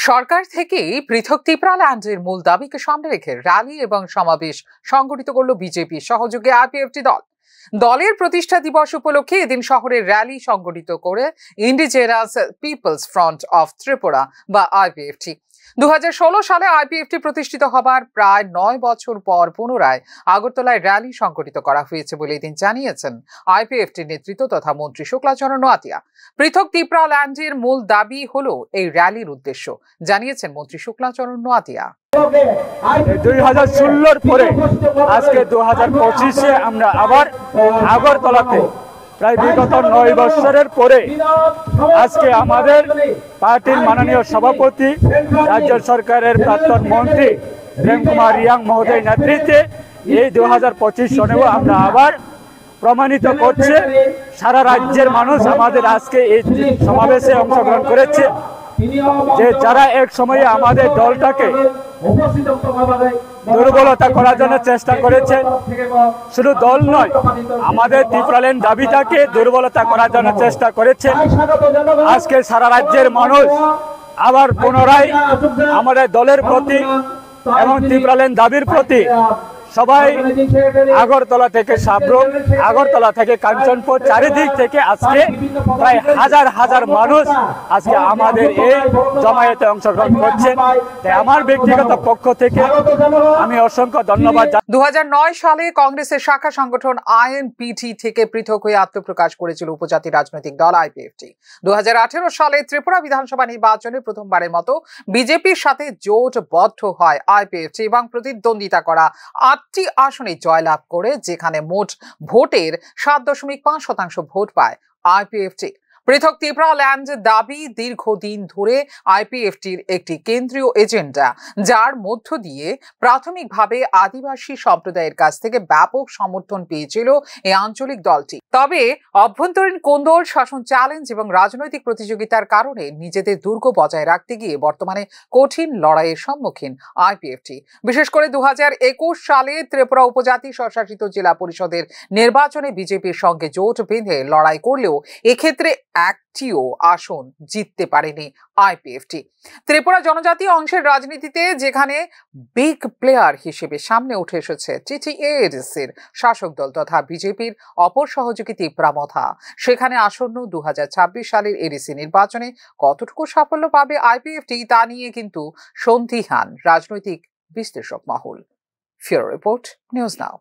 সরকার থেকেই পৃথক ত্রিপুরাল্যান্ডের মূল দাবিকে সামনে রেখে র্যালি এবং সমাবেশ সংগঠিত করল বিজেপি সহযোগী আইপিএফটি দল। দলের প্রতিষ্ঠা দিবস উপলক্ষে এদিন শহরের র্যালি সংগঠিত করে indigenous peoples front of Tripura বা আইপিএফটি। 2016 সালে আইপিএফটি প্রতিষ্ঠিত হবার প্রায় 9 বছর পর পুনরায় আগরতলায় র্যালি সংগঠিত করা হয়েছে বলে এদিন জানিয়েছেন আইপিএফটির নেতৃত্ব তথা মন্ত্রী শুক্লাচরণ নোয়াতিয়া। পৃথক ত্রিপুরাল্যান্ডের মূল দাবি হলো এই র্যালির উদ্দেশ্য, জানিয়েছেন মন্ত্রী শুক্লাচরণ নোয়াতিয়া। 2016 পরে আজকে 2025-এ আমরা আবার আগরতলাতে প্রায় বিগত 9 বছরের পরে আজকে আমাদের পার্টির মাননীয় সভাপতি, রাজ্য সরকারের প্রাক্তন মন্ত্রী প্রেম কুমার রিয়াং মহোদয় নেতৃত্বে এই 2025 সনেও আমরা আবার প্রমাণিত করছে সারা রাজ্যের মানুষ আমাদের আজকে এই সমাবেশে অংশগ্রহণ করেছে যে যারা এক সময়ে আমাদের দলটাকে দুর্বলতা করার জন্য চেষ্টা করেছে, শুধু দল নয় আমাদের ত্রিপুরাল্যান্ড দাবিটাকে দুর্বলতা করার জন্য চেষ্টা করেছে। আজকে সারা রাজ্যের মানুষ আবার পুনরায় আমাদের দলের প্রতি এবং ত্রিপুরাল্যান্ড দাবির প্রতি সবাই আগরতলা থেকে সাবরুম, আগরতলা থেকে কাঞ্চনপুর, চারিদিক থেকে আজকে প্রায় হাজার হাজার মানুষ আজকে আমাদের এই জমায়েতে অংশগ্রহণ করছেন। তাই আমার ব্যক্তিগত পক্ষ থেকে আমি অসংখ্য ধন্যবাদ। 2009 সালে কংগ্রেসের শাখা সংগঠন আইএনপিটি থেকে পৃথক হয়ে আত্মপ্রকাশ করেছিল উপজাতি রাজনৈতিক দল আইপিএফটি। 2018 সালে ত্রিপুরা বিধানসভা নির্বাচনে প্রথমবারের মতো বিজেপির সাথে জোটবদ্ধ হয় আইপিএফটি এবং প্রতিদ্বন্দ্বিতা করা 8টি আসনে জয়লাভ করে, যেখানে মোট ভোটের 7.5% ভোট পায় আইপিএফটি। পৃথক ত্রিপুরাল্যান্ড দাবি দীর্ঘদিন ধরে আইপিএফটির একটি কেন্দ্রীয় এজেন্ডা, যার মধ্য দিয়ে প্রাথমিকভাবে আদিবাসী সম্প্রদায়ের কাছ থেকে ব্যাপক সমর্থন পেয়েছিল এই আঞ্চলিক দলটি। তবে অভ্যন্তরীণ কোন্দল, শাসন চ্যালেঞ্জ এবং রাজনৈতিক প্রতিযোগিতার কারণে নিজেদের দুর্গ বজায় রাখতে গিয়ে বর্তমানে কঠিন লড়াইয়ের সম্মুখীন আইপিএফটি। বিশেষ করে 2021 সালে ত্রিপুরা উপজাতি স্বশাসিত জেলা পরিষদের নির্বাচনে বিজেপির সঙ্গে জোট বেঁধে লড়াই করলেও এক্ষেত্রে একটিও আসন জিততে পারেনি আইপিএফটি। ত্রিপুরা জনজাতি অংশের রাজনীতিতে যেখানে বিগ প্লেয়ার হিসেবে সামনে উঠে এসেছে টিটিএডিসির শাসক দল তথা বিজেপির অপর সহযোগী ত্রিপুরামথা, সেখানে আসন্ন 2026 সালের এডিসি নির্বাচনে কতটুকু সাফল্য পাবে আইপিএফটি তা নিয়ে কিন্তু সন্দিহান রাজনৈতিক বিশ্লেষক মহল। ফিউরো রিপোর্ট, নিউজ নাও।